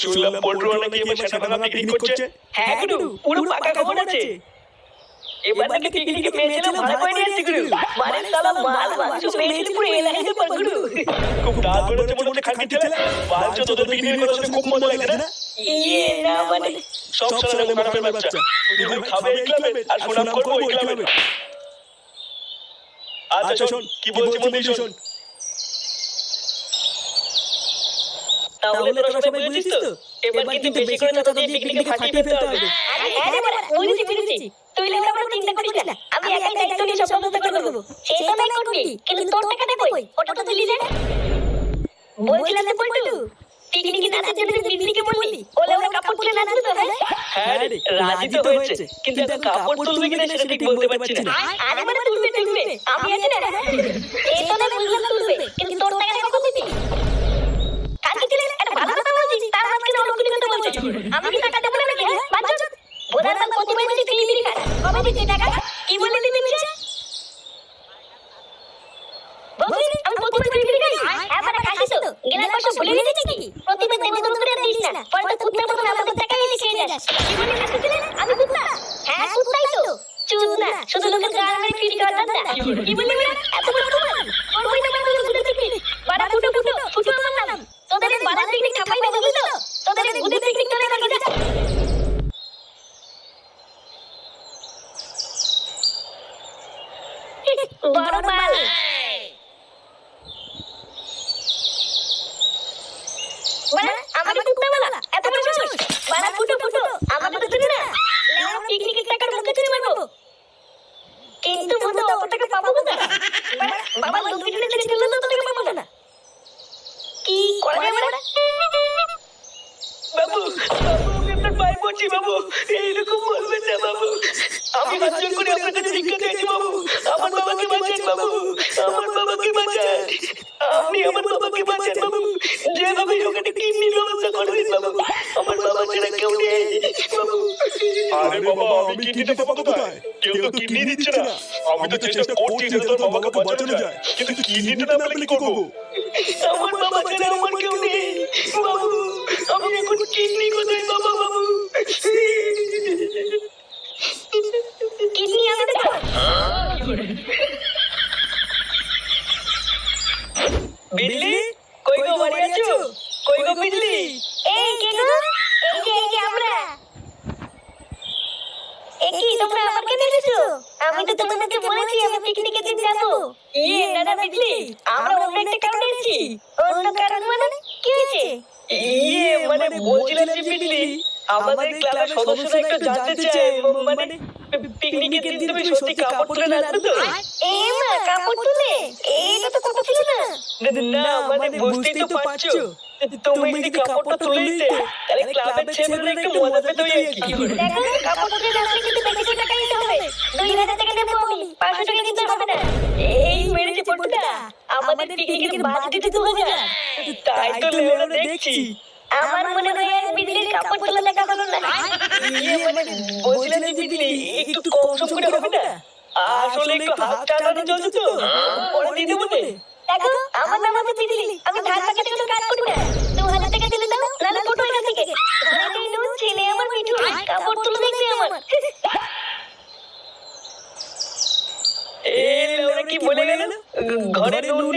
শুনলাম পল্টুরা নাকি এবার সেটা ভাঙা পিকনিক করছে। হ্যাঁ গুরু, পুরো পাকা খবর আছে। এবার নাকি পিকনিকে মেয়ে ছেলে ভাড়া করে নিয়ে আসছে গুরু। মানে সালা মাল মাংস মেয়ে ছেলে পুরো এলাহি ব্যাপার গুরু। খুব দাঁত বেরোচ্ছে মনে হচ্ছে খানকি ছেলে। বাঞ্চ তোদের পিকনিকের কথা শুনে খুব মজা লাগছে না? ইয়ে না মানে সব সালা ম্যাডামের বাচ্চা। দিদি খাবে এই ক্লাবে আর সুনাম করবো এই ক্লাবে। আচ্ছা শোন, কি বলছি মন দিয়ে শোন। তাহলে তোরা সবাই বুঝেছিস তো? এবার কিন্তু বেশি করে কথা দিয়ে পিকনিকে ফাটিয়ে ফেলতে হবে। হ্যাঁ রে বড়া, বুঝেছি। তুই লেগে আমরা চিন্তা করিস না। আমি একাই দায়িত্ব নিয়ে সব ব্যবস্থা করে দেবো। সে তো নাই করবি, কিন্তু তোর টাকাটা কই? ওটা তো দিলি না। বলছিলাম না পল্টু, পিকনিকে নাচার জন্য পিকনিকে বললি ওলে ওরা কাপড় তুলে নাচবে তো? হ্যাঁ রে, রাজি তো হয়েছে, কিন্তু এখন কাপড় তুলবে কিনা সেটা ঠিক বলতে পারছি না। আরে মানে তুলবে। আমি আছি না। এই তো না বুঝলাম তুলবে, কিন্তু তোর টাকাটা কখন দিবি? কালকে দিলে একটা ভালো কথা বলছিস, তার মাঝখানে অন্য কিছু কথা বলছিস। আমি কি টাকা দেবো না নাকি? হ্যাঁ বাঞ্চোদ, বোধার নাম প্রতিবার বলছিস তুই দিবি টাকা। কবে দিবি টাকা? কি বলে দিবি মিছে? বলছিস আমি প্রতিবার দিবি টাকা? হ্যাঁ মানে কাটিস তো, গেলার পয়সা ভুলে গেছিস কি? প্রতিবার দেবো তোর করে দিস না, পরে কুত্তার মতন আমাদের টাকা এনে খেয়ে যাস। কি বলে দিছিস? আমি কুত্তা? হ্যাঁ কুত্তাই তো। চুদ না, শুধু লোকের গাল মেরে ফিরি করার দাদা। কি বললি বলে? এত বড় প্রমাণ? তোর বই নামে আমাদের ঘুরে পিকনিক। বাড়া ফুটো আমার নাম। তোদের এই বাড়ার পিকনিক খাপাই না বুঝলি তো? তোদের এই ঘুরে পিকনিক করে রাখি যা। বড় মাল। বাড়া আমাকে কুত্তা বলা? এত বড় সাহস? বাড়া ফুটো আমাকে তো চিনি না। লেওড়া পিকনিকের টাকার মুখে তুলে মারবো। কিন্তু মতো অত টাকা পাবো কোথায়? বাবা লুকিয়ে টেনে তুললে তো টাকা পাবো না। কি করে আমরা? বাবু, আমি আপনার পায়ে পড়ছি বাবু, এইরকম বলবেন না বাবু। আমি হাত জোড় করে আপনার কাছে ভিক্ষা চাইছি বাবু। আমার বাবাকে বাঁচান বাবু, আমার বাবাকে বাঁচান। আপনি আমার বাবাকে বাঁচান বাবু। যেভাবে ওখানে কিডনির ব্যবস্থা করে দিন বাবু। আমার বাবা ছাড়া কেউ নেই বাবু। আরে বাবা, আমি কিডনিটা পাবো কোথায়? কেউ তো কিডনি দিচ্ছে না। আমি তো চেষ্টা করছি যাতে তোর বাবাকে বাঁচানো যায়, কিন্তু কিডনিটা না পেলে কি করবো? আমার বাবা ছাড়া আমার কেউ নেই বাবু। আমি এখন কিডনি কোথায় বাবা বাবু? কিডনি আমি দেবো। বিল্লি, কই গো বাড়ি আছো? কই গো বিল্লি? এই কে গো? এই যে আমরা। কি তোমরা আমাকে দেখেছো? আমি তো তোমাদেরকে বলেছি আমি পিকনিকে দিন যাবো। ইয়ে না বিজলি, আমরা অন্য একটা কারণে এসেছি। অন্য কারণ মানে কি হয়েছে? ইয়ে মানে বলছিলাম যে বিল্লি, আমাদের ক্লাবের সদস্যরা একটু জানতে চায়, মানে পিকনিকের দিন তুমি সত্যি কাপড় তুলে নাচবে তো? এ মা কাপড় তুলে? এটা তো কথা ছিল না। না মানে বুঝতেই তো পারছো, তুমি যদি কাপড়টা তুলে দিতে তাহলে ক্লাবের ছেলেমেয়েরা একটু মজা পেত আর কি। দেখো কাপড় তুলে নাচলে কিন্তু বেশি টাকা দিতে হবে। 2000 টাকা দেবো আমি, 500 টাকা দিতে হবে না। এই মেরেছে পটুটা, আমাদের পিকনিকের বাজেটে 2000। তাই তো লেওরা দেখছি। আমার মনে হয় আর বিজলির কাপড় তোলা দেখা হলো না। ইয়ে মানে বলছিলাম যে বিল্লি, একটু কম সম করে হবে না? আসলে একটু হাত টানানো চলছে তো, পরে দিয়ে দেবো নে। দেখো আমার নাম আছে বিজলি, আমি ধান বাগাতে কোনো কাজ করি না। 2000 টাকা দিলে দাও, নালে ফটো এখান থেকে। ঘরে নো ছেলে আমার মিঠু, কাপড় তুলে দেখবে আমার। এই লেওরা কি বলে গেল? ঘরে নুন